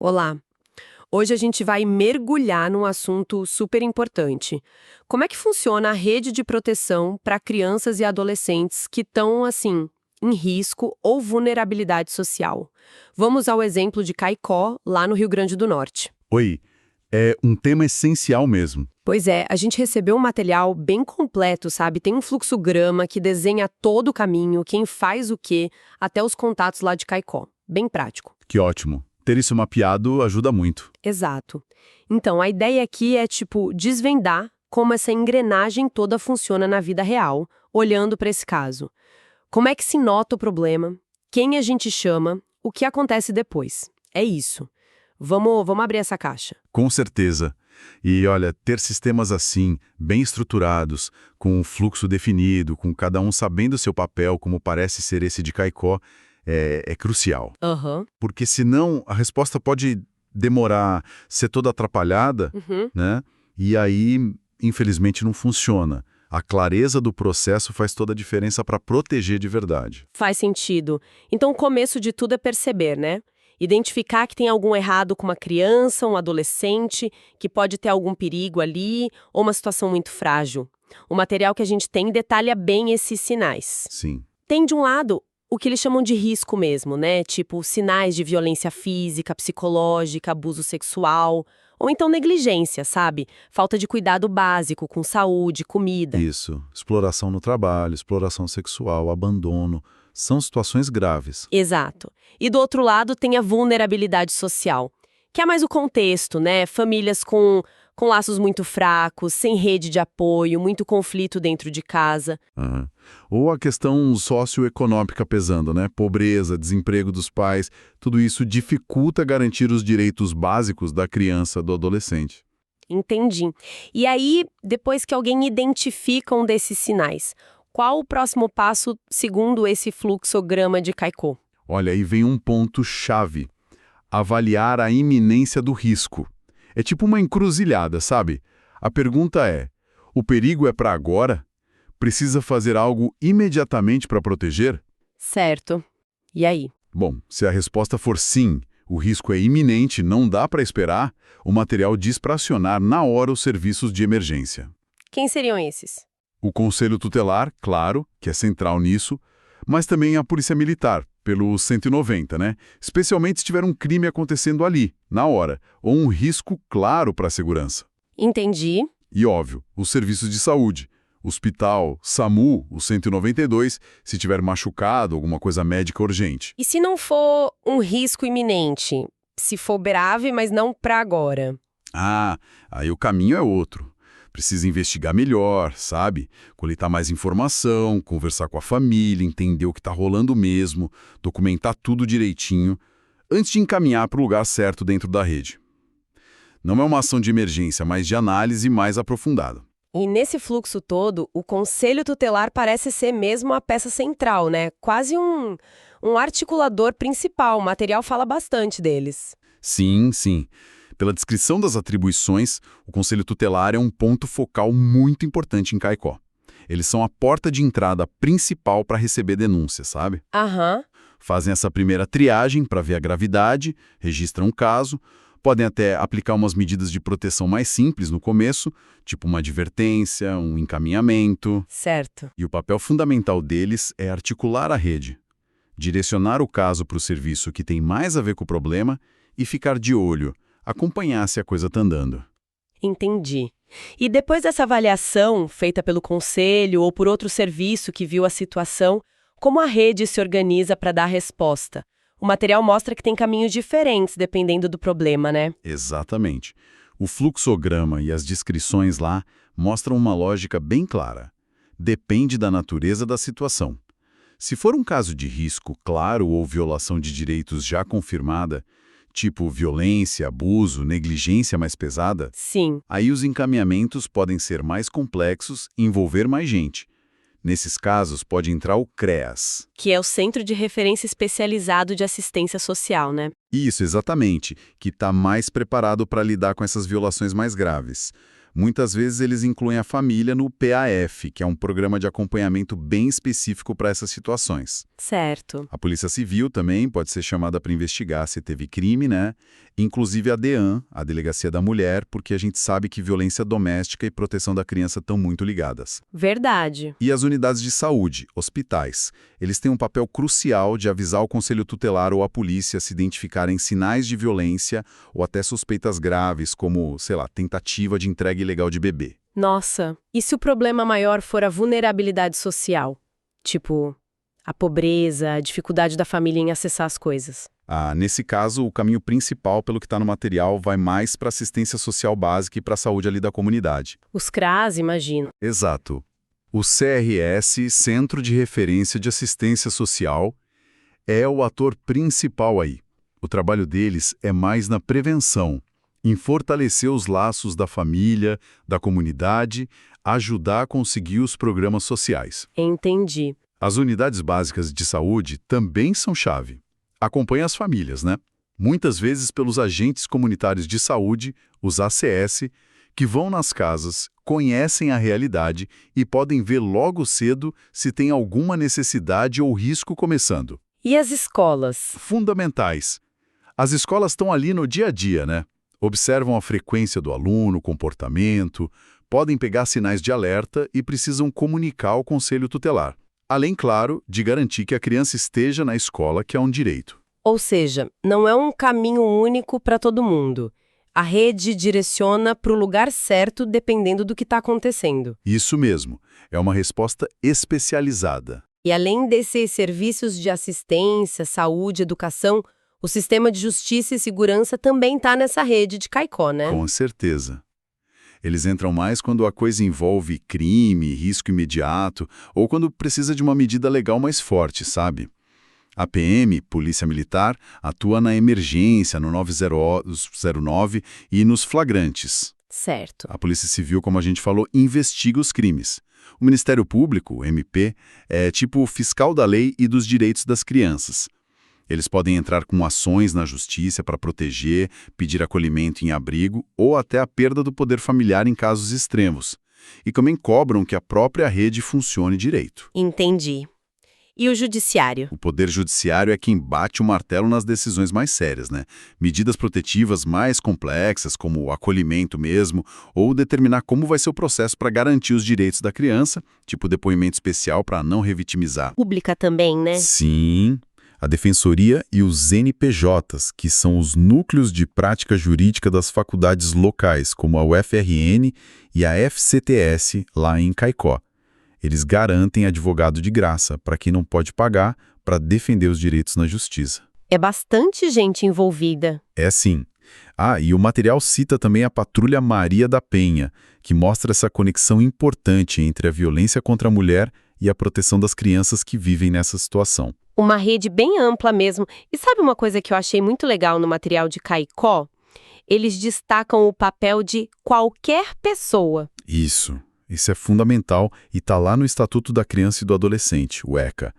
Olá! Hoje a gente vai mergulhar num assunto super importante. Como é que funciona a rede de proteção para crianças e adolescentes que estão, assim, em risco ou vulnerabilidade social? Vamos ao exemplo de Caicó, lá no Rio Grande do Norte. Oi, é um tema essencial mesmo. Pois é, a gente recebeu um material bem completo, sabe? Tem um fluxograma que desenha todo o caminho, quem faz o quê, até os contatos lá de Caicó. Bem prático. Que ótimo. Ter isso mapeado ajuda muito. Exato. Então, a ideia aqui é, tipo, desvendar como essa engrenagem toda funciona na vida real, olhando para esse caso. Como é que se nota o problema, quem a gente chama, o que acontece depois. É isso. Vamos abrir essa caixa. Com certeza. E olha, ter sistemas assim, bem estruturados, com um fluxo definido, com cada um sabendo seu papel, como parece ser esse de Caicó, é crucial. Aham. Porque senão a resposta pode demorar, ser toda atrapalhada, Uhum. né? E aí, infelizmente, não funciona. A clareza do processo faz toda a diferença para proteger de verdade. Faz sentido. Então, o começo de tudo é perceber, né? Identificar que tem algum errado com uma criança, um adolescente, que pode ter algum perigo ali, ou uma situação muito frágil. O material que a gente tem detalha bem esses sinais. Sim. Tem, de um lado, o que eles chamam de risco mesmo, né? Tipo, sinais de violência física, psicológica, abuso sexual, ou então negligência, sabe? Falta de cuidado básico com saúde, comida. Isso. Exploração no trabalho, exploração sexual, abandono. São situações graves. Exato. E do outro lado tem a vulnerabilidade social, que é mais o contexto, né? Famílias com laços muito fracos, sem rede de apoio, muito conflito dentro de casa. Aham. Ou a questão socioeconômica pesando, né? Pobreza, desemprego dos pais, tudo isso dificulta garantir os direitos básicos da criança, do adolescente. Entendi. E aí, depois que alguém identifica um desses sinais, qual o próximo passo segundo esse fluxograma de Caicó? Olha, aí vem um ponto-chave. Avaliar a iminência do risco. É tipo uma encruzilhada, sabe? A pergunta é: o perigo é para agora? Precisa fazer algo imediatamente para proteger? Certo. E aí? Bom, se a resposta for sim, o risco é iminente, não dá para esperar, o material diz para acionar na hora os serviços de emergência. Quem seriam esses? O Conselho Tutelar, claro, que é central nisso, mas também a Polícia Militar, pelo 190, né? Especialmente se tiver um crime acontecendo ali, na hora, ou um risco claro para a segurança. Entendi. E óbvio, os serviços de saúde, hospital, SAMU, o 192, se tiver machucado, alguma coisa médica urgente. E se não for um risco iminente? Se for grave, mas não para agora? Ah, aí o caminho é outro. Precisa investigar melhor, sabe? Coletar mais informação, conversar com a família, entender o que está rolando mesmo, documentar tudo direitinho, antes de encaminhar para o lugar certo dentro da rede. Não é uma ação de emergência, mas de análise mais aprofundada. E nesse fluxo todo, o Conselho Tutelar parece ser mesmo a peça central, né? Quase um articulador principal. O material fala bastante deles. Sim, sim. Pela descrição das atribuições, o Conselho Tutelar é um ponto focal muito importante em Caicó. Eles são a porta de entrada principal para receber denúncias, sabe? Aham. Fazem essa primeira triagem para ver a gravidade, registram o caso, podem até aplicar umas medidas de proteção mais simples no começo, tipo uma advertência, um encaminhamento. Certo. E o papel fundamental deles é articular a rede, direcionar o caso para o serviço que tem mais a ver com o problema e ficar de olho, acompanhar se a coisa está andando. Entendi. E depois dessa avaliação, feita pelo conselho ou por outro serviço que viu a situação, como a rede se organiza para dar a resposta? O material mostra que tem caminhos diferentes dependendo do problema, né? Exatamente. O fluxograma e as descrições lá mostram uma lógica bem clara. Depende da natureza da situação. Se for um caso de risco claro ou violação de direitos já confirmada, tipo violência, abuso, negligência mais pesada, Sim. aí os encaminhamentos podem ser mais complexos e envolver mais gente. Nesses casos, pode entrar o CREAS. Que é o Centro de Referência Especializado de Assistência Social, né? Isso, exatamente, que está mais preparado para lidar com essas violações mais graves. Muitas vezes eles incluem a família no PAF, que é um programa de acompanhamento bem específico para essas situações. Certo. A Polícia Civil também pode ser chamada para investigar se teve crime, né? inclusive a DEAN, a Delegacia da Mulher, porque a gente sabe que violência doméstica e proteção da criança estão muito ligadas. Verdade. E as unidades de saúde, hospitais, eles têm um papel crucial de avisar o conselho tutelar ou a polícia se identificarem sinais de violência ou até suspeitas graves, como, sei lá, tentativa de entrega ilegal de bebê. Nossa, e se o problema maior for a vulnerabilidade social? Tipo, a pobreza, a dificuldade da família em acessar as coisas. Nesse caso, o caminho principal, pelo que está no material, vai mais para assistência social básica e para a saúde ali da comunidade. Os CRAS, imagino. Exato. O CRS, Centro de Referência de Assistência Social, é o ator principal aí. O trabalho deles é mais na prevenção, em fortalecer os laços da família, da comunidade, ajudar a conseguir os programas sociais. Entendi. As unidades básicas de saúde também são chave. Acompanha as famílias, né? Muitas vezes pelos agentes comunitários de saúde, os ACS, que vão nas casas, conhecem a realidade e podem ver logo cedo se tem alguma necessidade ou risco começando. E as escolas? Fundamentais. As escolas estão ali no dia a dia, né? Observam a frequência do aluno, o comportamento, podem pegar sinais de alerta e precisam comunicar ao conselho tutelar. Além, claro, de garantir que a criança esteja na escola, que é um direito. Ou seja, não é um caminho único para todo mundo. A rede direciona para o lugar certo dependendo do que está acontecendo. Isso mesmo. É uma resposta especializada. E além desses serviços de assistência, saúde, educação, o sistema de justiça e segurança também está nessa rede de CAICó, né? Com certeza. Eles entram mais quando a coisa envolve crime, risco imediato, ou quando precisa de uma medida legal mais forte, sabe? A PM, Polícia Militar, atua na emergência, no 909 e nos flagrantes. Certo. A Polícia Civil, como a gente falou, investiga os crimes. O Ministério Público, o MP, é tipo o fiscal da lei e dos direitos das crianças. Eles podem entrar com ações na justiça para proteger, pedir acolhimento em abrigo ou até a perda do poder familiar em casos extremos. E também cobram que a própria rede funcione direito. Entendi. E o judiciário? O poder judiciário é quem bate o martelo nas decisões mais sérias, né? Medidas protetivas mais complexas, como o acolhimento mesmo, ou determinar como vai ser o processo para garantir os direitos da criança, tipo depoimento especial para não revitimizar. Pública também, né? Sim. A Defensoria e os NPJs, que são os núcleos de prática jurídica das faculdades locais, como a UFRN e a FCTS, lá em Caicó. Eles garantem advogado de graça para quem não pode pagar para defender os direitos na justiça. É bastante gente envolvida. É sim. E o material cita também a Patrulha Maria da Penha, que mostra essa conexão importante entre a violência contra a mulher e a proteção das crianças que vivem nessa situação. Uma rede bem ampla mesmo. E sabe uma coisa que eu achei muito legal no material de Caicó? Eles destacam o papel de qualquer pessoa. Isso é fundamental e está lá no Estatuto da Criança e do Adolescente, o ECA.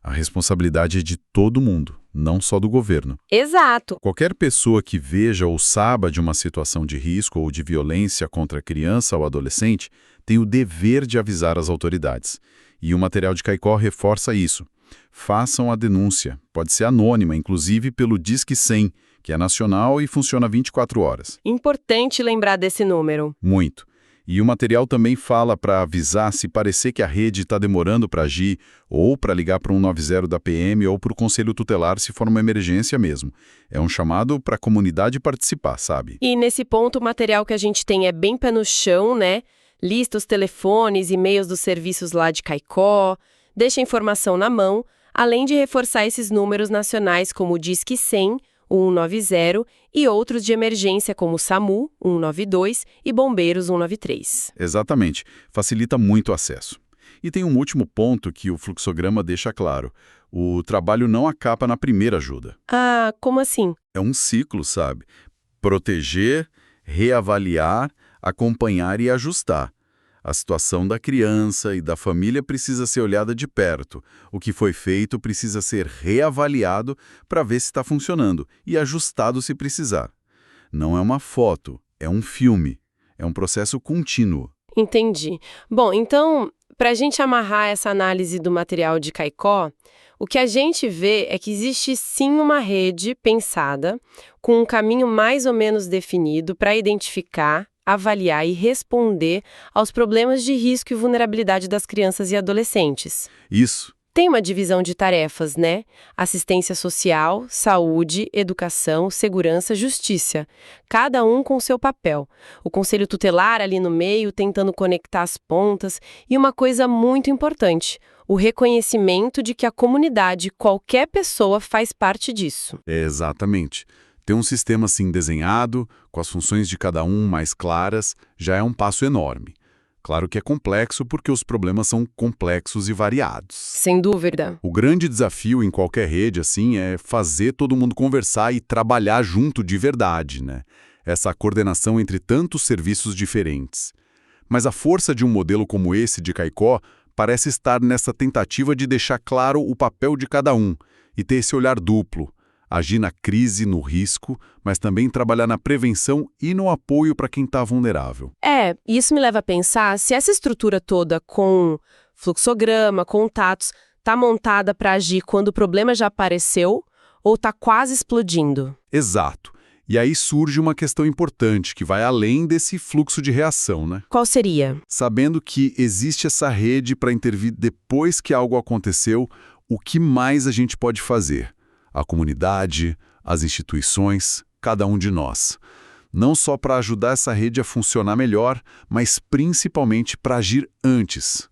A responsabilidade é de todo mundo, não só do governo. Exato. Qualquer pessoa que veja ou saiba de uma situação de risco ou de violência contra a criança ou adolescente tem o dever de avisar as autoridades. E o material de Caicó reforça isso. Façam a denúncia. Pode ser anônima, inclusive pelo Disque 100, que é nacional e funciona 24 horas. Importante lembrar desse número. Muito. E o material também fala para avisar se parecer que a rede está demorando para agir, ou para ligar para 190 da PM ou para o Conselho Tutelar se for uma emergência mesmo. É um chamado para a comunidade participar, sabe? E nesse ponto o material que a gente tem é bem pé no chão, né? Lista os telefones, e-mails dos serviços lá de Caicó, deixa a informação na mão, além de reforçar esses números nacionais como o Disque 100, o 190 e outros de emergência como o SAMU, 192 e Bombeiros 193. Exatamente. Facilita muito o acesso. E tem um último ponto que o fluxograma deixa claro. O trabalho não acaba na primeira ajuda. Como assim? É um ciclo, sabe? Proteger, reavaliar, acompanhar e ajustar. A situação da criança e da família precisa ser olhada de perto. O que foi feito precisa ser reavaliado para ver se está funcionando e ajustado se precisar. Não é uma foto, é um filme. É um processo contínuo. Entendi. Bom, então, para a gente amarrar essa análise do material de Caicó, O que a gente vê é que existe sim uma rede pensada, com um caminho mais ou menos definido para identificar, avaliar e responder aos problemas de risco e vulnerabilidade das crianças e adolescentes. Isso. Tem uma divisão de tarefas, né? Assistência social, saúde, educação, segurança, justiça. Cada um com seu papel. O conselho tutelar ali no meio, tentando conectar as pontas. E uma coisa muito importante, o reconhecimento de que a comunidade, qualquer pessoa, faz parte disso. Exatamente. Ter um sistema assim desenhado, com as funções de cada um mais claras, já é um passo enorme. Claro que é complexo porque os problemas são complexos e variados. Sem dúvida. O grande desafio em qualquer rede assim é fazer todo mundo conversar e trabalhar junto de verdade, né? Essa coordenação entre tantos serviços diferentes. Mas a força de um modelo como esse de Caicó parece estar nessa tentativa de deixar claro o papel de cada um e ter esse olhar duplo. Agir na crise, no risco, mas também trabalhar na prevenção e no apoio para quem está vulnerável. Isso me leva a pensar se essa estrutura toda com fluxograma, contatos, está montada para agir quando o problema já apareceu ou está quase explodindo. Exato. E aí surge uma questão importante que vai além desse fluxo de reação, né? Qual seria? Sabendo que existe essa rede para intervir depois que algo aconteceu, o que mais a gente pode fazer? A comunidade, as instituições, cada um de nós. Não só para ajudar essa rede a funcionar melhor, mas principalmente para agir antes.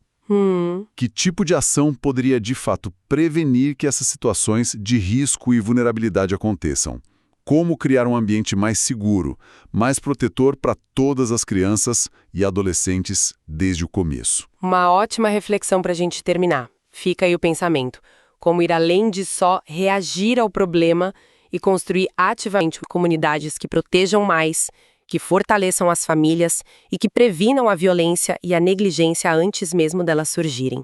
Que tipo de ação poderia, de fato, prevenir que essas situações de risco e vulnerabilidade aconteçam? Como criar um ambiente mais seguro, mais protetor para todas as crianças e adolescentes desde o começo? Uma ótima reflexão para a gente terminar. Fica aí o pensamento. Como ir além de só reagir ao problema e construir ativamente comunidades que protejam mais, que fortaleçam as famílias e que previnam a violência e a negligência antes mesmo delas surgirem.